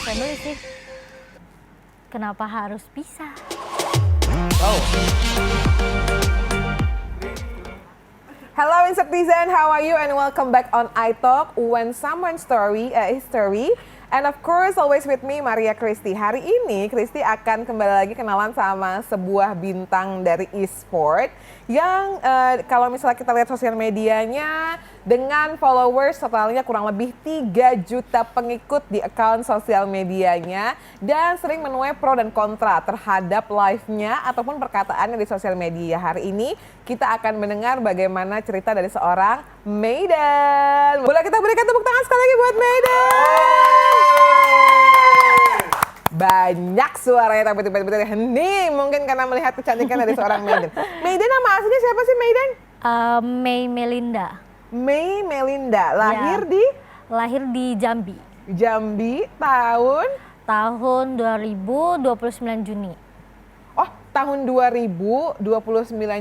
family sih. Kenapa harus pisah? Hello Insectizen, how are you and welcome back on iTalk When Someone's Story History. And of course always with me Maria Christy. Hari ini Christy akan kembali lagi kenalan sama sebuah bintang dari e-sport yang kalau misalnya kita lihat sosial medianya dengan followers totalnya kurang lebih 3 juta pengikut di akun sosial medianya dan sering menuai pro dan kontra terhadap live-nya ataupun perkataannya di sosial media. Hari ini kita akan mendengar bagaimana cerita dari seorang Maiden. Boleh kita berikan tepuk tangan sekali lagi buat Maiden. Banyak suaranya tapi tiba-tiba hening mungkin karena melihat kecantikan dari seorang Maiden. Maiden nama aslinya siapa sih Maiden? May Melinda. May Melinda, Lahir di Jambi. Jambi tahun 2029 Juni. Oh, tahun 2029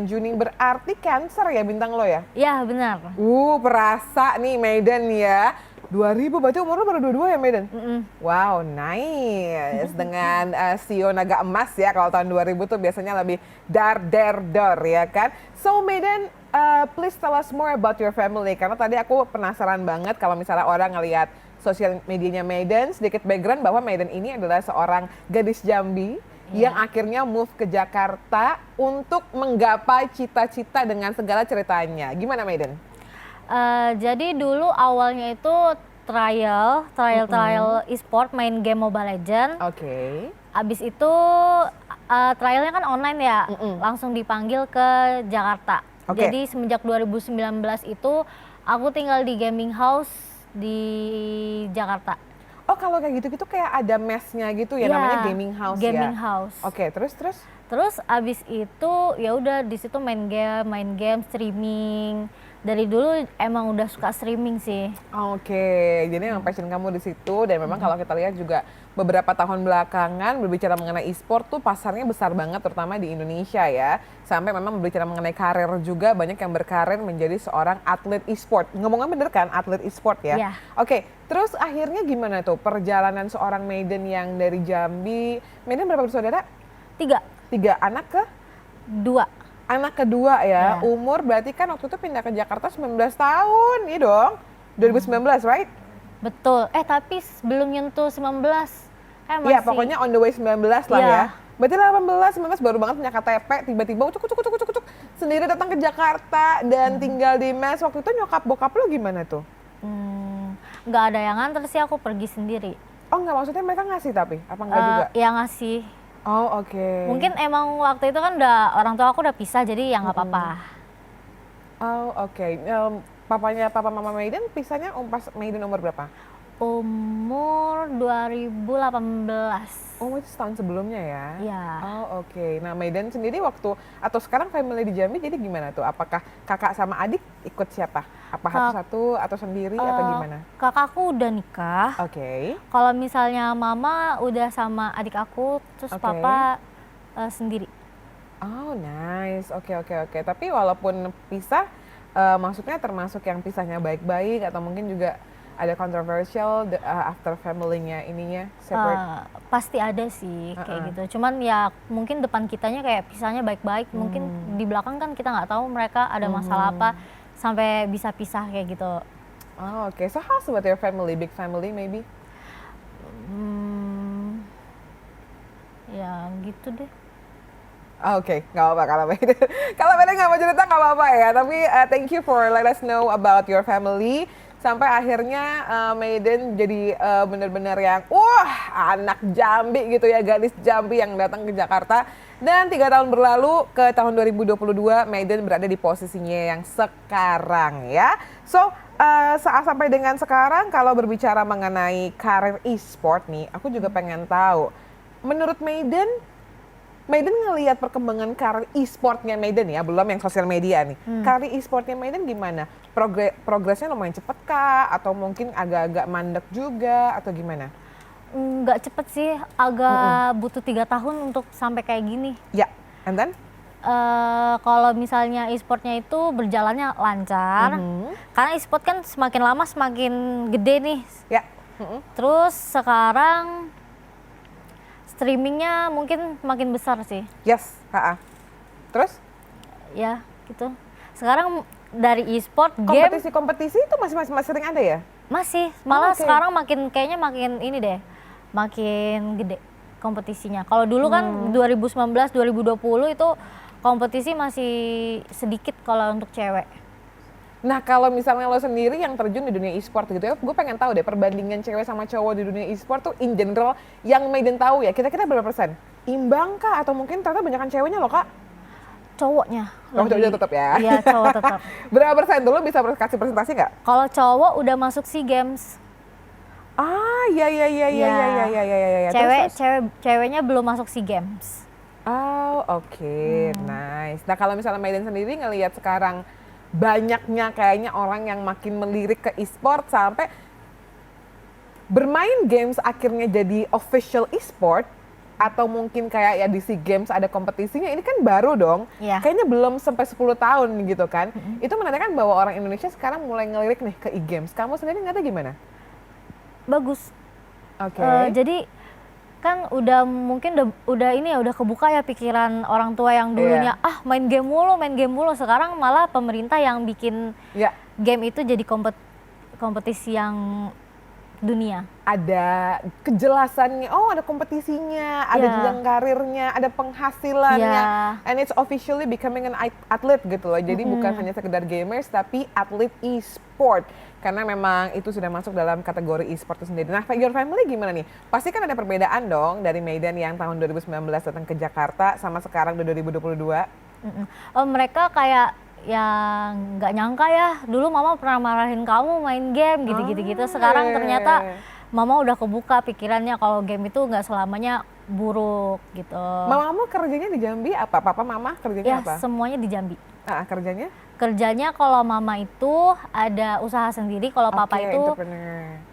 Juni, berarti Cancer ya bintang lo ya? Ya benar. Perasa nih Maiden ya. 2000 berarti umur lo baru 22 ya Maiden? Wow, nice. Dengan sio naga emas ya, kalau tahun 2000 tuh biasanya lebih dar ya kan? So Maiden, please tell us more about your family. Karena tadi aku penasaran banget kalau misalnya orang ngelihat sosial medianya Maiden, sedikit background bahwa Maiden ini adalah seorang gadis Jambi yang akhirnya move ke Jakarta untuk menggapai cita-cita dengan segala ceritanya. Gimana Maiden? Jadi dulu awalnya itu trial e-sport, main game Mobile Legends. Oke. Abis itu trialnya kan online ya, langsung dipanggil ke Jakarta. Oke. Jadi semenjak 2019 itu aku tinggal di gaming house di Jakarta. Oh kalau kayak gitu-gitu kayak ada mesnya gitu ya, namanya gaming house ya? Gaming house. Oke, terus? Terus abis itu ya udah di situ main game, streaming. Dari dulu emang udah suka streaming sih. Oke, jadi memang passion kamu di situ dan memang kalau kita lihat juga beberapa tahun belakangan berbicara mengenai e-sport tuh pasarnya besar banget terutama di Indonesia ya. Sampai memang berbicara mengenai karir juga banyak yang berkarir menjadi seorang atlet e-sport. Ngomongnya bener kan atlet e-sport ya? Iya. Oke, terus akhirnya gimana tuh perjalanan seorang Maiden yang dari Jambi? Maiden berapa bersaudara? 3. Anak ke? 2. Anak kedua ya, Ya. umur berarti kan waktu itu pindah ke Jakarta 19 tahun, iya dong? 2019, right? Betul. Tapi belum nyentuh 19. Masih. Iya, pokoknya on the way 19 lah Iya. ya. Berarti 18, 19 baru banget punya KTP, tiba-tiba ucuk sendiri datang ke Jakarta dan tinggal di mes. Waktu itu nyokap bokap lo gimana tuh? Nggak ada yang nganter sih, aku pergi sendiri. Oh enggak, maksudnya mereka ngasih tapi? Apa enggak juga? Ya ngasih. Oh oke. Mungkin emang waktu itu kan orang tua aku udah pisah, jadi ya nggak apa-apa. Oh oke. Papa mama Maiden pisahnya pas Maiden umur berapa? Umur 2018. Oh itu setahun sebelumnya ya? Iya. Oh oke. Nah Maiden sendiri waktu atau sekarang family di Jambi jadi gimana tuh? Apakah kakak sama adik ikut siapa? Apa satu-satu atau sendiri atau gimana? Kakakku udah nikah. Oke. Kalau misalnya mama udah sama adik aku, terus Oke. papa sendiri. Oh nice. Oke. Tapi walaupun pisah, maksudnya termasuk yang pisahnya baik-baik atau mungkin juga ada controversial after family-nya ininya separate? Pasti ada sih kayak gitu. Cuman ya mungkin depan kitanya kayak pisahnya baik-baik. Mungkin di belakang kan kita nggak tahu mereka ada masalah apa sampai bisa pisah kayak gitu. Oh oke. So how's about your family? Big family maybe? Ya gitu deh. Oke, nggak apa-apa kalau Maiden. Kalau Maiden nggak mau cerita nggak apa-apa ya. Tapi thank you for let us know about your family. Sampai akhirnya Maiden jadi benar-benar yang anak Jambi gitu ya, gadis Jambi yang datang ke Jakarta. Dan 3 tahun berlalu ke tahun 2022 Maiden berada di posisinya yang sekarang ya. So saat sampai dengan sekarang kalau berbicara mengenai karir e-sport nih, aku juga pengen tahu. Menurut Maiden ngelihat perkembangan karir e-sportnya Maiden ya, belum yang sosial media nih. Karir e-sportnya Maiden gimana? Progresnya lumayan cepet kah? Atau mungkin agak-agak mandek juga? Atau gimana? Nggak cepet sih, agak butuh 3 tahun untuk sampai kayak gini. Ya, and then? Kalau misalnya e-sportnya itu berjalannya lancar, karena e-sport kan semakin lama semakin gede nih. Ya. Terus sekarang streamingnya mungkin makin besar sih. Yes, Terus? Ya, gitu. Sekarang dari e-sport, game Kompetisi-kompetisi itu masih sering ada ya? masih. Malah oke. sekarang kayaknya makin ini deh, makin gede kompetisinya. Kalau dulu kan 2019, 2020 itu kompetisi masih sedikit kalau untuk cewek. Nah kalau misalnya lo sendiri yang terjun di dunia e-sport gitu ya, gue pengen tahu deh perbandingan cewek sama cowok di dunia e-sport tuh in general yang Maiden tahu ya, kira-kira berapa persen? Imbang kah atau mungkin ternyata banyakan ceweknya loh Kak? Cowoknya. Cowoknya tetap ya? Iya, cowok tetap. Berapa persen dulu bisa kasih presentasi nggak? Kalau cowok udah masuk SEA Games. Iya. Ceweknya belum masuk SEA Games. Oh, oke. Nice. Nah, kalau misalnya Maiden sendiri ngelihat sekarang banyaknya kayaknya orang yang makin melirik ke e-sport sampai bermain games akhirnya jadi official e-sport atau mungkin kayak ya di SEA Games ada kompetisinya, ini kan baru dong. Iya. Kayaknya belum sampai 10 tahun gitu kan. Itu menandakan bahwa orang Indonesia sekarang mulai ngelirik nih ke e-games. Kamu sendiri ngeliatnya gimana? Bagus. Oke. Jadi kan udah kebuka ya pikiran orang tua yang dulunya main game mulu. Sekarang malah pemerintah yang bikin game itu jadi kompetisi yang dunia. Ada kejelasannya, ada kompetisinya, ada jenjang karirnya, ada penghasilannya, and it's officially becoming an athlete gitu loh. Jadi bukan hanya sekedar gamers, tapi atlet e-sport. Karena memang itu sudah masuk dalam kategori e-sport itu sendiri. Nah, Your Family gimana nih? Pasti kan ada perbedaan dong dari Maiden yang tahun 2019 datang ke Jakarta sama sekarang udah 2022. Mereka kayak yang nggak nyangka ya, dulu mama pernah marahin kamu main game gitu. Sekarang ternyata mama udah kebuka pikirannya kalau game itu nggak selamanya buruk gitu. Mamamu kerjanya di Jambi apa? Papa mama kerjanya apa? Ya, semuanya di Jambi. Kerjanya? Kerjanya kalau mama itu ada usaha sendiri, kalau papa itu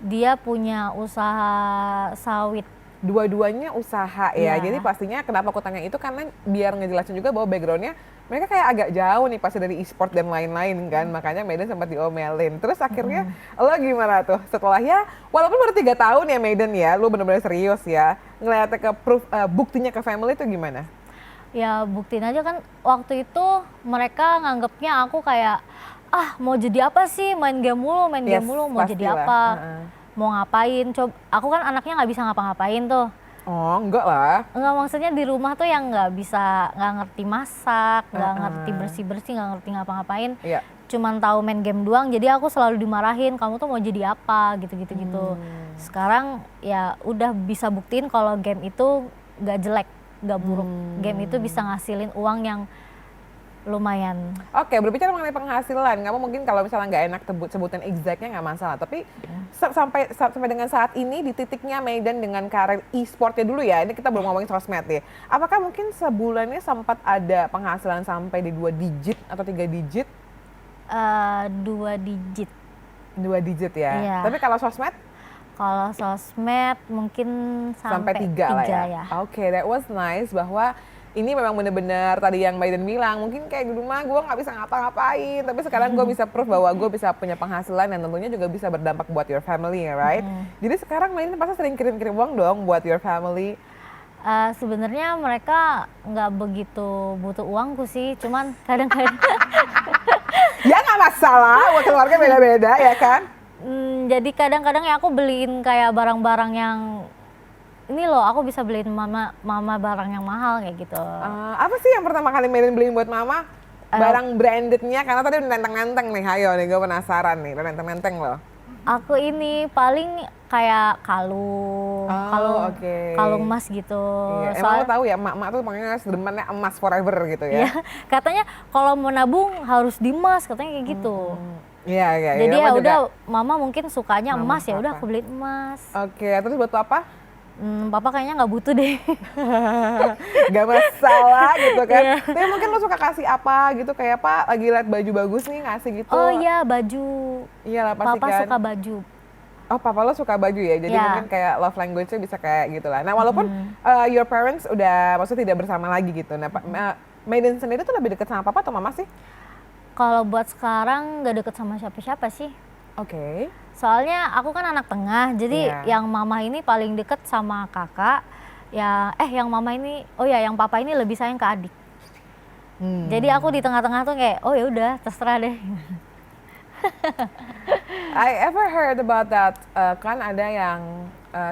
dia punya usaha sawit. Dua-duanya usaha ya. Jadi pastinya kenapa aku tanya itu karena biar ngejelasin juga bahwa backgroundnya mereka kayak agak jauh nih pasti dari e-sport dan lain-lain kan. Makanya Maiden sempat diomelin. Terus akhirnya lo gimana tuh setelah ya walaupun baru 3 tahun ya Maiden ya, lo bener-bener serius ya. Ngeliatnya ke buktinya ke family itu gimana? Ya buktiin aja kan waktu itu mereka nganggapnya aku kayak mau jadi apa sih main game mulu mau jadi apa mau ngapain aku kan anaknya nggak bisa ngapa-ngapain tuh. Oh enggak lah. Enggak, maksudnya di rumah tuh yang nggak ngerti masak, nggak ngerti bersih-bersih, nggak ngerti ngapa-ngapain, cuman tahu main game doang. Jadi aku selalu dimarahin, kamu tuh mau jadi apa gitu. Sekarang ya udah bisa buktiin kalau game itu nggak jelek, nggak buruk. Game itu bisa ngasilin uang yang lumayan. Oke, berbicara mengenai penghasilan, kamu mungkin kalau misalnya nggak enak sebutin exactnya nggak masalah. Tapi sampai dengan saat ini di titiknya Maiden dengan karir e-sportnya dulu ya, ini kita belum ngomongin sosmed ya. Apakah mungkin sebulannya sempat ada penghasilan sampai di 2 digit atau 3 digit? 2 digit. 2 digit ya? Iya. Tapi kalau sosmed? Kalau sosmed mungkin sampai 3 lah ya. Oke, that was nice bahwa ini memang benar-benar tadi yang Maiden bilang, mungkin kayak di rumah gue nggak bisa ngapa-ngapain, tapi sekarang gue bisa proof bahwa gue bisa punya penghasilan dan tentunya juga bisa berdampak buat your family, right? Jadi sekarang Maiden pasti sering kirim-kirim uang dong buat your family. Sebenarnya mereka nggak begitu butuh uangku sih, cuman kadang-kadang ya nggak masalah, buat keluarga beda-beda ya kan? Jadi kadang-kadang ya aku beliin kayak barang-barang yang ini loh, aku bisa beliin mama barang yang mahal kayak gitu. Apa sih yang pertama kali Maiden beliin buat mama? Barang brandednya, karena tadi udah nenteng-nenteng nih, ayo nih gue penasaran nih, udah nenteng-nenteng loh. Aku ini paling kayak kalung emas gitu. Iya. Emang lo tahu ya, emak-emak tuh makanya sedemannya emas forever gitu ya? Iya, katanya kalau mau nabung harus di emas, katanya kayak gitu. Iya. Jadi ya udah, mama mungkin sukanya emas, ya udah aku beliin emas. Oke, terus buat papa? Papa kayaknya nggak butuh deh. Gak masalah gitu kan. Tapi mungkin lo suka kasih apa gitu, kayak Pak lagi liat baju bagus nih ngasih gitu. Oh iya, baju. Iya lah pasti Papa kan. suka baju. Oh, papa lo suka baju ya, jadi mungkin kayak love language-nya bisa kayak gitu lah. Nah walaupun your parents udah maksudnya tidak bersama lagi gitu. Nah Maiden sendiri tuh lebih deket sama papa atau mama sih? Kalau buat sekarang nggak deket sama siapa-siapa sih. Oke. Soalnya aku kan anak tengah, jadi yang mama ini paling deket sama kakak. Yang mama ini, yang papa ini lebih sayang ke adik. Jadi aku di tengah-tengah tuh kayak, oh ya udah terserah deh. I ever heard about that, kan ada yang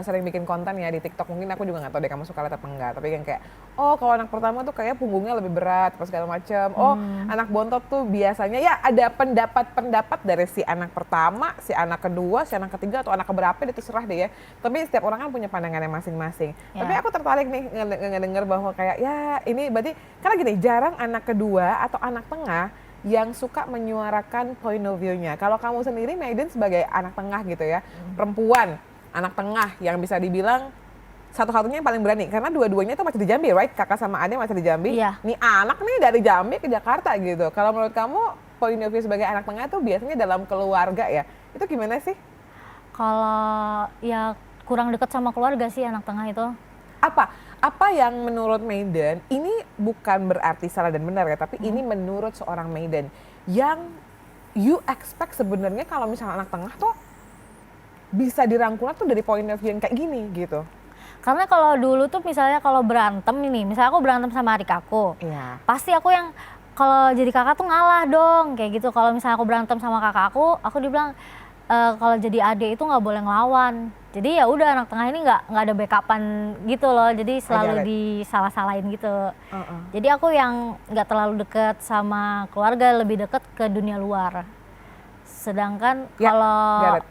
sering bikin konten ya di TikTok, mungkin aku juga nggak tahu deh kamu suka lihat apa enggak, tapi yang kayak, oh kalau anak pertama tuh kayak punggungnya lebih berat, apa segala macam. Oh anak bontot tuh biasanya ya ada pendapat-pendapat dari si anak pertama, si anak kedua, si anak ketiga, atau anak keberapa itu terserah deh ya. Tapi setiap orang kan punya pandangannya masing-masing. Tapi aku tertarik nih ngedenger bahwa kayak ya ini berarti, karena gini, jarang anak kedua atau anak tengah yang suka menyuarakan point of view-nya. Kalau kamu sendiri, Maiden, sebagai anak tengah gitu ya, perempuan, anak tengah yang bisa dibilang satu-satunya yang paling berani, karena dua-duanya itu masih di Jambi, right? Kakak sama adik masih di Jambi. Iya. Nih anak nih dari Jambi ke Jakarta gitu. Kalau menurut kamu, point of view sebagai anak tengah itu biasanya dalam keluarga ya, itu gimana sih? Kalau ya kurang dekat sama keluarga sih anak tengah itu. Apa yang menurut Maiden, ini bukan berarti salah dan benar ya, tapi ini menurut seorang Maiden yang you expect sebenarnya kalau misalnya anak tengah tuh bisa dirangkul tuh dari point of view yang kayak gini gitu. Karena kalau dulu tuh misalnya kalau berantem ini, misalnya aku berantem sama adik aku, pasti aku yang kalau jadi kakak tuh ngalah dong kayak gitu. Kalau misalnya aku berantem sama kakak aku dibilang kalau jadi adik itu nggak boleh ngelawan. Jadi ya udah anak tengah ini nggak ada backupan gitu loh. Jadi selalu disalah-salahin gitu. Jadi aku yang nggak terlalu deket sama keluarga, lebih deket ke dunia luar. Sedangkan kalau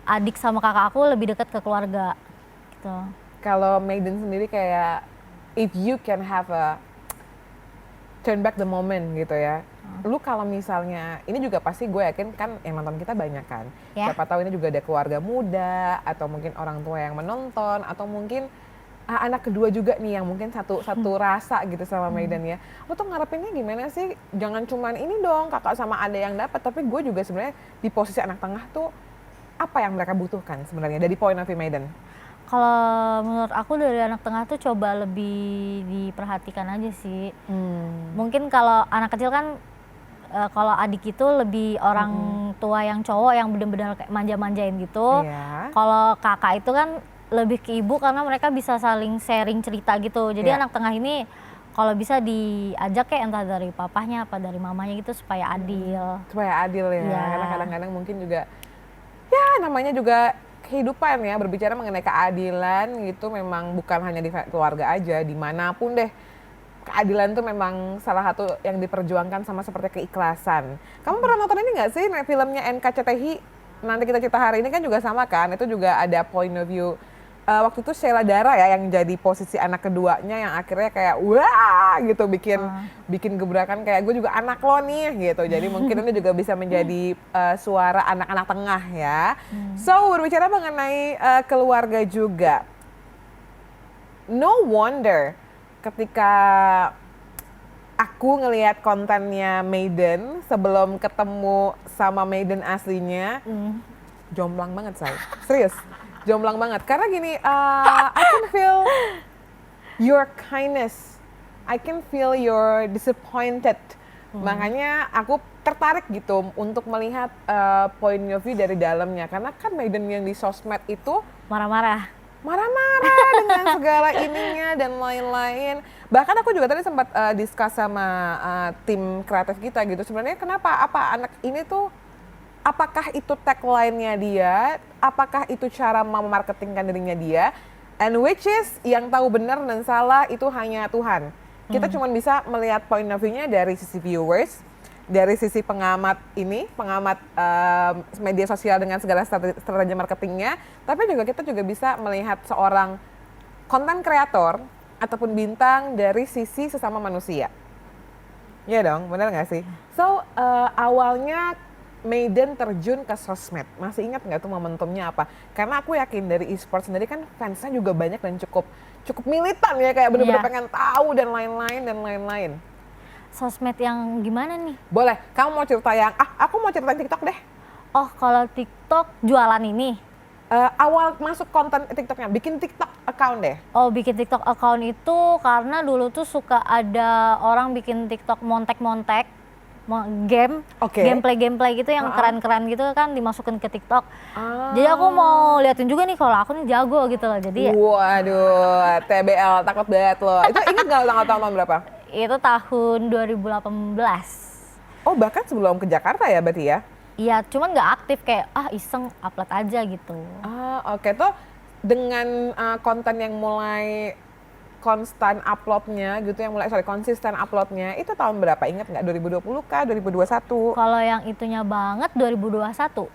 adik sama kakak aku lebih deket ke keluarga gitu. Kalau Maiden sendiri kayak if you can have a turn back the moment gitu ya. Lu kalau misalnya, ini juga pasti gue yakin kan yang nonton kita banyak kan. Siapa tahu ini juga ada keluarga muda, atau mungkin orang tua yang menonton, atau mungkin anak kedua juga nih yang mungkin satu rasa gitu sama Maiden ya. Lu tuh ngarepinnya gimana sih? Jangan cuman ini dong kakak sama ada yang dapat, tapi gue juga sebenarnya di posisi anak tengah tuh apa yang mereka butuhkan sebenarnya dari point of view Maiden? Kalau menurut aku dari anak tengah tuh coba lebih diperhatikan aja sih. Mungkin kalau anak kecil kan, kalau adik itu lebih orang tua yang cowok yang benar-benar kayak manja-manjain gitu. Kalau kakak itu kan lebih ke ibu karena mereka bisa saling sharing cerita gitu. Jadi anak tengah ini kalau bisa diajak kayak entah dari papahnya apa dari mamanya gitu supaya adil. Supaya adil ya. Karena kadang-kadang mungkin juga ya namanya juga kehidupan ya, berbicara mengenai keadilan gitu memang bukan hanya di keluarga aja, dimanapun deh. Keadilan tuh memang salah satu yang diperjuangkan, sama seperti keikhlasan. Kamu pernah nonton ini nggak sih filmnya NKCTI? Nanti kita cerita hari ini kan juga sama kan, itu juga ada point of view. Waktu itu Sheila Dara ya yang jadi posisi anak keduanya yang akhirnya kayak wah gitu bikin gebrakan kayak gue juga anak lo nih gitu. Jadi mungkin ini juga bisa menjadi suara anak-anak tengah ya. So berbicara mengenai keluarga juga, no wonder ketika aku ngelihat kontennya Maiden sebelum ketemu sama Maiden aslinya, jomplang banget saya, serius. Jomplang banget, karena gini, I can feel your kindness, I can feel your disappointed. Makanya aku tertarik gitu untuk melihat point of view dari dalamnya, karena kan Maiden yang di sosmed itu marah-marah dengan segala ininya dan lain-lain. Bahkan aku juga tadi sempat discuss sama tim kreatif kita gitu, sebenarnya kenapa anak ini tuh, apakah itu tagline-nya dia, apakah itu cara memarketingkan dirinya dia, and which is yang tahu benar dan salah itu hanya Tuhan. Kita cuma bisa melihat point of view-nya dari sisi viewers, dari sisi pengamat media sosial dengan segala strategi marketingnya, tapi juga kita juga bisa melihat seorang konten kreator ataupun bintang dari sisi sesama manusia. Iya dong, benar nggak sih? So awalnya Maiden terjun ke sosmed, masih ingat nggak tuh momentumnya apa? Karena aku yakin dari e-sport sendiri kan fansnya juga banyak dan cukup militan ya, kayak bener-bener pengen tahu dan lain-lain. Sosmed yang gimana nih? Boleh, kamu mau cerita yang, aku mau ceritain TikTok deh. Oh, kalau TikTok jualan ini? Awal masuk konten TikToknya, bikin TikTok account deh. Oh, bikin TikTok account itu karena dulu tuh suka ada orang bikin TikTok montek-montek. game, gameplay gitu yang keren-keren gitu kan dimasukin ke TikTok. Jadi aku mau liatin juga nih kalau aku nih jago gitu loh. Jadi waduh, TBL takut banget loh. Itu ingat nggak tahun berapa? Itu tahun 2018. Oh bahkan sebelum ke Jakarta ya berarti ya? Iya, cuman nggak aktif kayak iseng upload aja gitu. Oke. Tuh dengan konten yang mulai konsisten uploadnya gitu, konsisten uploadnya itu tahun berapa? Ingat nggak? 2020 kah? 2021? Kalau yang itunya banget 2021.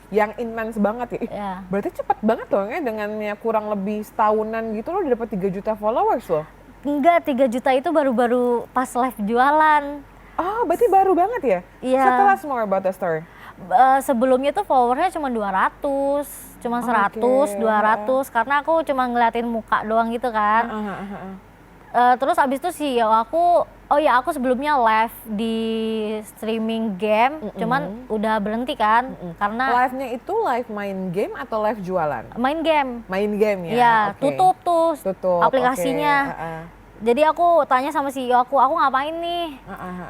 Yang intens banget ya? Yeah. Berarti cepet banget loh ya, dengannya kurang lebih setahunan gitu lo udah dapat 3 juta followers loh? Enggak, 3 juta itu baru-baru pas live jualan. Oh, berarti baru banget ya? Iya. So, tell us more about the story. Sebelumnya tuh followernya cuma 200, cuma 100, 200 karena aku cuma ngeliatin muka doang gitu kan. Terus abis itu CEO aku, aku sebelumnya live di streaming game, cuman udah berhenti kan karena live-nya itu live main game atau live jualan? Main game. Main game ya? Iya, tutup tuh aplikasinya. Jadi aku tanya sama CEO aku ngapain nih?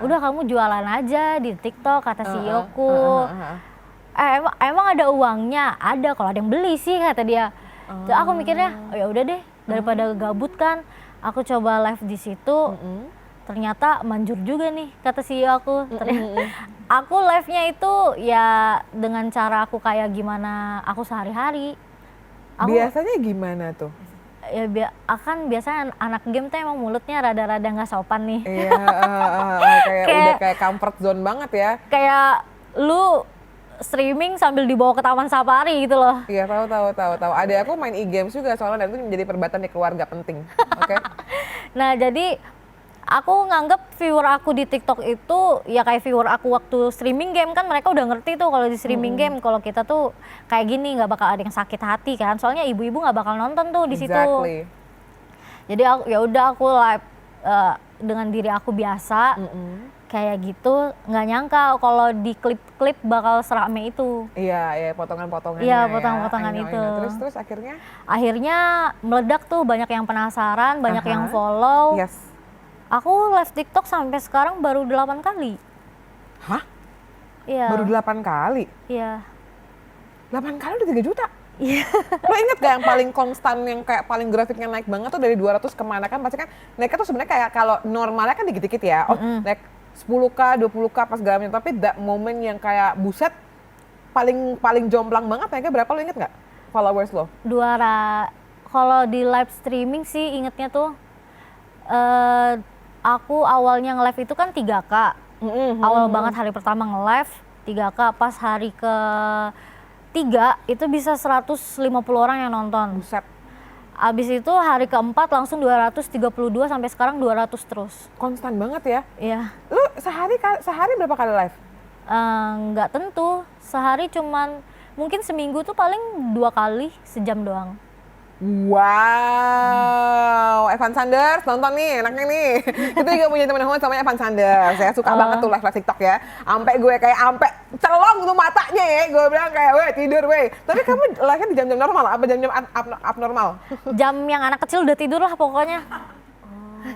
Udah kamu jualan aja di TikTok kata CEO-ku. Emang ada uangnya? Ada, kalau ada yang beli sih kata dia. Terus aku mikirnya, ya udah deh daripada gabut kan, aku coba live di situ. Ternyata manjur juga nih kata CEO aku. Aku live-nya itu ya dengan cara aku kayak gimana aku sehari-hari. Biasanya gimana tuh? Ya biasanya anak game tuh emang mulutnya rada-rada nggak sopan nih. Iya, udah kayak comfort zone banget ya. Kayak lu streaming sambil dibawa ke Taman Safari gitu loh. Iya, tahu. Ada aku main e-games juga soalnya, dan itu menjadi perdebatan di keluarga penting. Oke. Nah, jadi aku nganggep viewer aku di TikTok itu ya kayak viewer aku waktu streaming game kan, mereka udah ngerti tuh kalau di streaming game kalau kita tuh kayak gini nggak bakal ada yang sakit hati kan, soalnya ibu-ibu nggak bakal nonton tuh di situ. Jadi aku live dengan diri aku biasa kayak gitu, nggak nyangka kalau di klip-klip bakal serame itu. Iya, potongan-potongannya. Iya, potongan-potongan itu. Terus akhirnya meledak tuh, banyak yang penasaran, banyak yang follow. Yes. Aku live TikTok sampai sekarang baru 8 kali. Hah? Iya. Baru 8 kali? Iya. 8 kali udah 3 juta? Iya. Lo inget gak yang paling konstan, yang kayak paling grafiknya naik banget tuh dari 200 kemana kan? Pasti kan naiknya tuh sebenarnya kayak kalau normalnya kan dikit-dikit ya. Naik 10k, 20k pas gramnya. Tapi that moment yang kayak buset, paling jomplang banget naiknya berapa, lo inget gak? Followers lo? Kalau di live streaming sih ingetnya tuh, aku awalnya nge-live itu kan 3K. Awal banget hari pertama nge-live 3K, pas hari ke-3 itu bisa 150 orang yang nonton. Buset. Abis itu hari keempat langsung 232 sampai sekarang 200 terus. Konstan banget ya? Iya. Lu sehari berapa kali live? Nggak tentu, sehari cuman mungkin seminggu tuh paling 2 kali, sejam doang. Wow, Evan Sanders nonton nih, enaknya nih. Kita juga punya teman namanya Evan Sanders. Saya suka banget tuh live TikTok ya. Ampe gue kayak celong tuh matanya ya. Gue bilang kayak, weh tidur weh. Tapi kamu live-nya di jam-jam normal apa jam-jam abnormal? Jam yang anak kecil udah tidur lah pokoknya.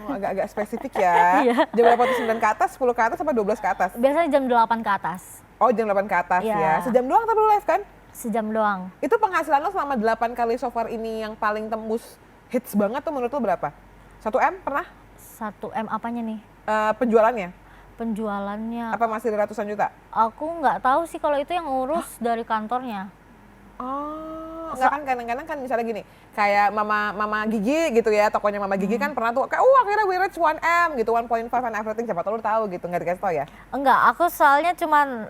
Oh, agak-agak spesifik ya. Jam berapa tuh? 9 ke atas, 10 ke atas, apa 12 ke atas? Biasanya jam 8 ke atas. Oh, jam 8 ke atas ya. Sejam doang tapi lu live kan? Sejam doang. Itu penghasilan lo selama 8 kali so far ini yang paling tembus hits banget tuh menurut lo berapa? 1M pernah? 1M apanya nih? Penjualannya? Penjualannya. Apa masih ratusan juta? Aku nggak tahu sih kalau itu yang urus dari kantornya. Oh, nggak kan kadang-kadang kan misalnya gini, kayak Mama Gigi gitu ya, tokonya Mama Gigi kan pernah tuh kayak, akhirnya we reach 1M gitu, 1.5 and everything, siapa tau lo tahu gitu, nggak dikasih tau ya? Enggak, aku soalnya cuman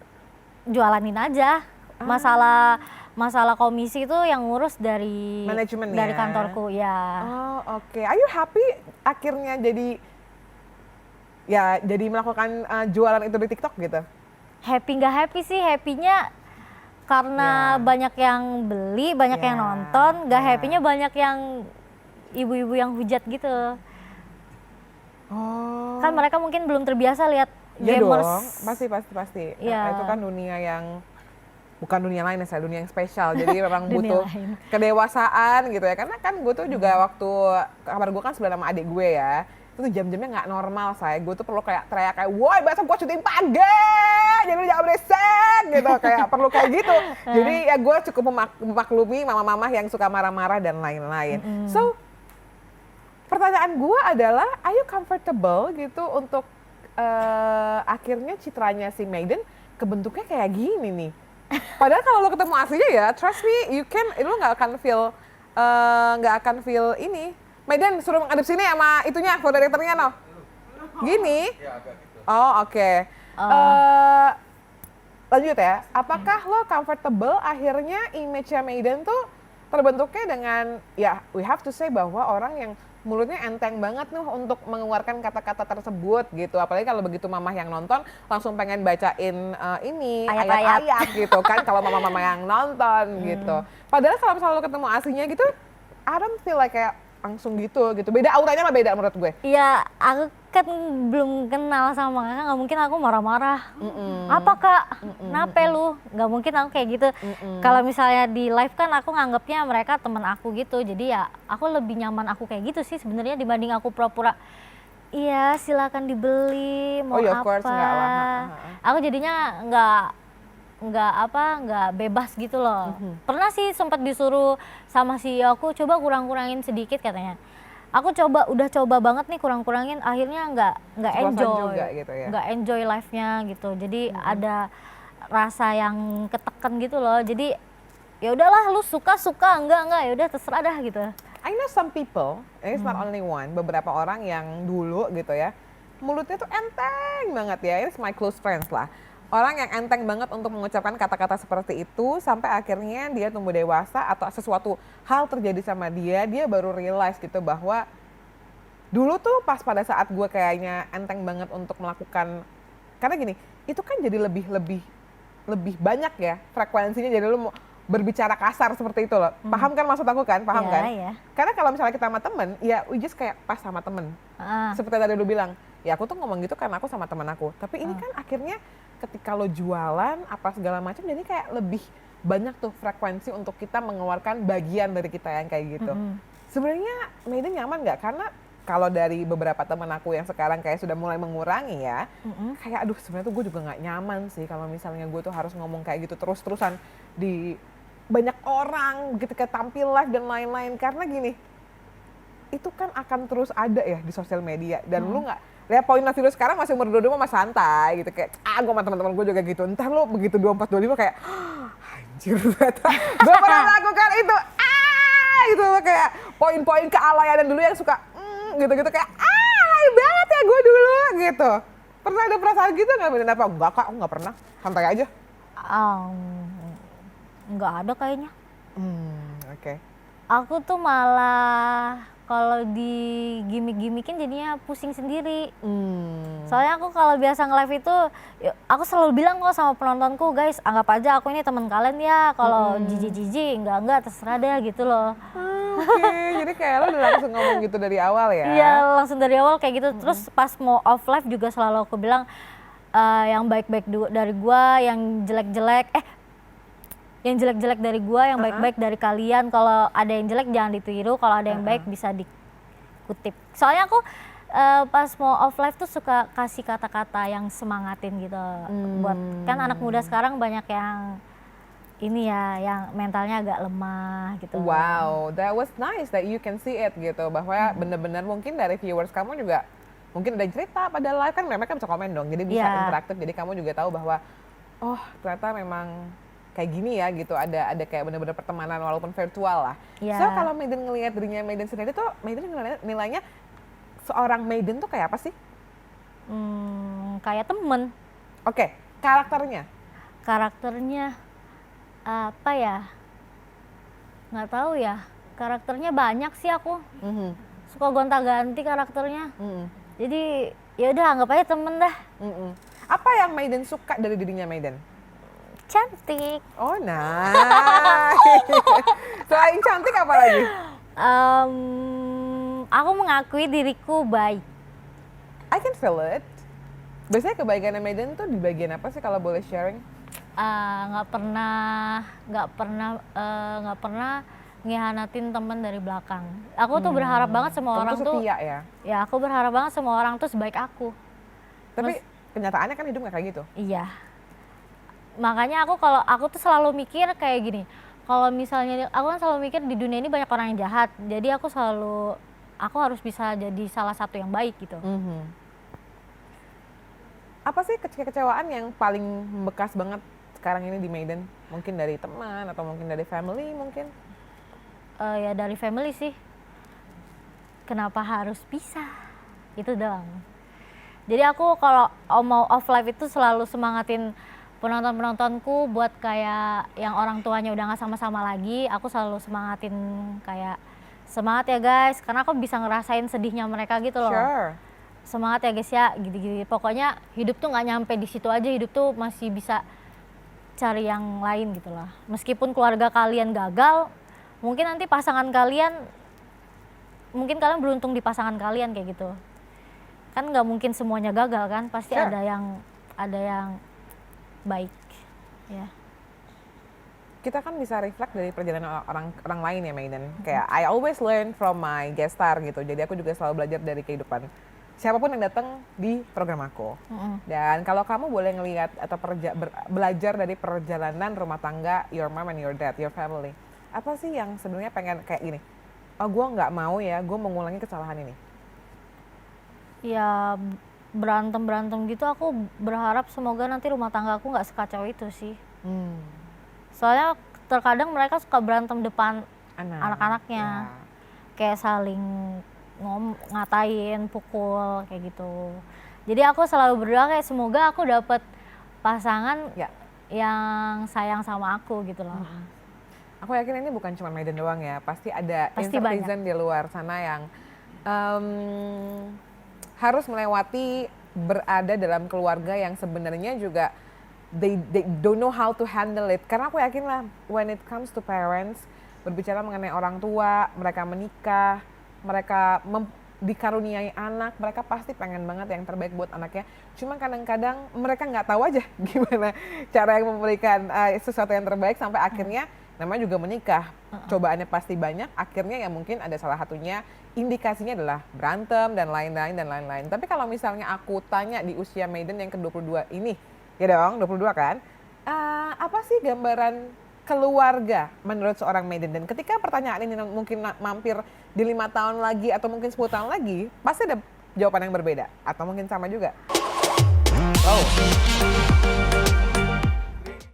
jualanin aja. Masalah komisi itu yang ngurus dari manajemen dari ya? kantorku ya. Oh, oke. Are you happy akhirnya jadi melakukan jualan itu di TikTok gitu? Happy nggak happy sih, happynya karena banyak yang beli, banyak yang nonton. Nggak happynya banyak yang ibu-ibu yang hujat gitu. Oh. Kan mereka mungkin belum terbiasa lihat ya gamers. Dong, pasti. Ya. Itu kan dunia yang bukan dunia lain ya, dunia yang spesial. Jadi memang butuh kedewasaan gitu ya. Karena kan gue tuh juga waktu kamar gue kan sebelah sama adik gue ya. itu jam-jamnya nggak normal saya. Gue tuh perlu kayak teriak kayak, woi besok gue syuting pagi, jadi jangan berisik gitu, kayak perlu kayak gitu. Jadi ya gue cukup memaklumi mama-mama yang suka marah-marah dan lain-lain. So pertanyaan gue adalah, are you comfortable gitu untuk akhirnya citranya si Mayden kebentuknya kayak gini nih? Padahal kalau lo ketemu aslinya ya, trust me, lo nggak akan feel ini. Mayden suruh menghadap sini sama itunya, floor directornya no. Gini? Oh oke. Lanjut ya, apakah lo comfortable akhirnya image-nya Mayden tuh terbentuknya dengan, ya we have to say bahwa orang yang mulutnya enteng banget nih untuk mengeluarkan kata-kata tersebut gitu. Apalagi kalau begitu mamah yang nonton langsung pengen bacain ini ayat-ayat gitu kan kalau mama-mama yang nonton gitu. Padahal kalau misalnya lo ketemu aslinya gitu, I don't feel like kayak langsung gitu. Beda auranya lah, beda menurut gue. Iya, aku kan belum kenal sama kakak, nggak mungkin aku marah-marah. Apa kak? Kenapa lu? Nggak mungkin aku kayak gitu. Kalau misalnya di live kan aku nganggapnya mereka teman aku gitu. Jadi ya aku lebih nyaman aku kayak gitu sih sebenarnya dibanding aku pura-pura. Iya, silakan dibeli. Mau of apa? Course, enggak lah. Aku jadinya nggak bebas gitu loh. Pernah sih sempat disuruh sama CEO aku, coba kurang-kurangin sedikit katanya. Aku udah coba banget nih kurang-kurangin, akhirnya nggak enjoy juga gitu ya. Nggak enjoy live-nya gitu. Jadi ada rasa yang ketekan gitu loh. Jadi ya udahlah, lu suka enggak ya udah terserah dah gitu. I know some people, it's not only one, beberapa orang yang dulu gitu ya, mulutnya tuh enteng banget ya, it's my close friends lah. Orang yang enteng banget untuk mengucapkan kata-kata seperti itu sampai akhirnya dia tumbuh dewasa atau sesuatu hal terjadi sama dia baru realize gitu bahwa dulu tuh pas pada saat gue kayaknya enteng banget untuk melakukan, karena gini, itu kan jadi lebih banyak ya frekuensinya, jadi lu mau berbicara kasar seperti itu loh. Paham kan maksud aku kan? Paham kan? Yeah. Karena kalau misalnya kita sama temen, ya we just kayak pas sama temen. Seperti tadi lu bilang, ya aku tuh ngomong gitu karena aku sama temen aku. Tapi ini kan akhirnya ketika lo jualan apa segala macam, jadi kayak lebih banyak tuh frekuensi untuk kita mengeluarkan bagian dari kita yang kayak gitu. Sebenarnya Mayden nyaman nggak? Karena kalau dari beberapa teman aku yang sekarang kayak sudah mulai mengurangi ya, kayak aduh sebenarnya tuh gue juga nggak nyaman sih kalau misalnya gue tuh harus ngomong kayak gitu terus-terusan di banyak orang gitu, kayak tampil live dan lain-lain. Karena gini, itu kan akan terus ada ya di sosial media, dan lu nggak, ya point of view sekarang masih umur 22 masih santai gitu, kayak gue sama teman-teman gue juga gitu. Entar lu begitu 24 25 kayak anjir ternyata gue pernah melakukan itu, gitu kayak poin-poin kealayan dulu yang suka gitu-gitu kayak alay banget ya gue dulu gitu. Pernah ada perasaan gitu nggak? Bener apa? Enggak kak, aku nggak pernah, santai aja. Nggak ada kayaknya. Oke. Aku tuh malah kalau di gimmick-gimmickin jadinya pusing sendiri. Soalnya aku kalau biasa nge-live itu, aku selalu bilang kok sama penontonku, guys anggap aja aku ini teman kalian ya. Kalau jijik-jijik, enggak terserah deh gitu loh. Oke, jadi kayak lo udah langsung ngomong gitu dari awal ya? Iya, langsung dari awal kayak gitu. Terus pas mau off live juga selalu aku bilang, yang baik-baik dari gua, yang jelek-jelek, yang jelek-jelek dari gua, yang baik-baik dari kalian. Kalau ada yang jelek jangan ditiru, kalau ada yang baik bisa dikutip. Soalnya aku pas mau off live tuh suka kasih kata-kata yang semangatin gitu. Buat kan anak muda sekarang banyak yang ini ya, yang mentalnya agak lemah gitu. Wow, that was nice that you can see it gitu, bahwa benar-benar mungkin dari viewers kamu juga mungkin ada cerita pada live kan, mereka bisa komen dong, jadi bisa interaktif, jadi kamu juga tahu bahwa oh ternyata memang kayak gini ya gitu, ada kayak benar-benar pertemanan walaupun virtual lah. So kalau Mayden ngelihat dirinya Mayden sendiri tuh, Mayden nilainya seorang Mayden tuh kayak apa sih? Kayak temen. Oke, karakternya apa ya? Nggak tahu ya. Karakternya banyak sih aku. Suka gonta-ganti karakternya. Jadi ya udah anggap aja temen dah. Apa yang Mayden suka dari dirinya Mayden? Cantik. Oh nice. Selain cantik apa lagi? Aku mengakui diriku baik. I can feel it. Biasanya kebaikannya Mayden tuh di bagian apa sih kalau boleh sharing? Nggak pernah ngianatin temen dari belakang. Aku tuh berharap banget semua orang tuh setia ya? Ya aku berharap banget semua orang tuh sebaik aku. Tapi kenyataannya kan hidup gak kayak gitu? Iya. Makanya aku tuh selalu mikir kayak gini, kalau misalnya aku kan selalu mikir di dunia ini banyak orang yang jahat, jadi aku harus bisa jadi salah satu yang baik gitu. Apa sih kekecewaan yang paling bekas banget sekarang ini di Maiden? Mungkin dari teman atau mungkin dari family mungkin? Ya dari family sih. Kenapa harus pisah? Itu doang. Jadi aku kalau mau off live itu selalu semangatin penonton-penontonku buat kayak yang orang tuanya udah nggak sama-sama lagi. Aku selalu semangatin kayak semangat ya guys, karena aku bisa ngerasain sedihnya mereka gitu loh. Sure. Semangat ya guys ya, gitu-gitu. Pokoknya hidup tuh nggak nyampe di situ aja, hidup tuh masih bisa cari yang lain gitu lah. Meskipun keluarga kalian gagal, mungkin nanti pasangan kalian, mungkin kalian beruntung di pasangan kalian kayak gitu. Kan nggak mungkin semuanya gagal kan, pasti Sure. ada yang baik. Ya. Kita kan bisa reflect dari perjalanan orang lain ya Maiden. Kayak I always learn from my guest star gitu. Jadi aku juga selalu belajar dari kehidupan siapapun yang datang di program aku. Dan kalau kamu boleh ngelihat atau belajar dari perjalanan rumah tangga your mom and your dad, your family, apa sih yang sebenarnya pengen kayak gini? Oh, gue nggak mau ya, gue mengulangi kesalahan ini. Ya berantem gitu, aku berharap semoga nanti rumah tangga aku nggak sekacau itu sih. Soalnya terkadang mereka suka berantem depan anak-anaknya. Ya. Kayak saling ngatain, pukul, kayak gitu. Jadi aku selalu berdoa kayak semoga aku dapet pasangan yang sayang sama aku gitu loh. Aku yakin ini bukan cuma Maiden doang ya, pasti ada Pasti netizen di luar sana yang harus melewati berada dalam keluarga yang sebenarnya juga they don't know how to handle it. Karena aku yakin lah when it comes to parents, berbicara mengenai orang tua, mereka menikah, mereka dikaruniai anak, mereka pasti pengen banget yang terbaik buat anaknya. Cuma kadang-kadang mereka nggak tahu aja gimana cara yang memberikan sesuatu yang terbaik sampai akhirnya namanya juga menikah. Cobaannya pasti banyak, akhirnya ya mungkin ada salah satunya indikasinya adalah berantem dan lain-lain. Tapi kalau misalnya aku tanya di usia Maiden yang ke-22 ini, ya dong 22 kan, apa sih gambaran keluarga menurut seorang Maiden? Dan ketika pertanyaan ini mungkin mampir di 5 tahun lagi atau mungkin 10 tahun lagi, pasti ada jawaban yang berbeda atau mungkin sama juga. Oh.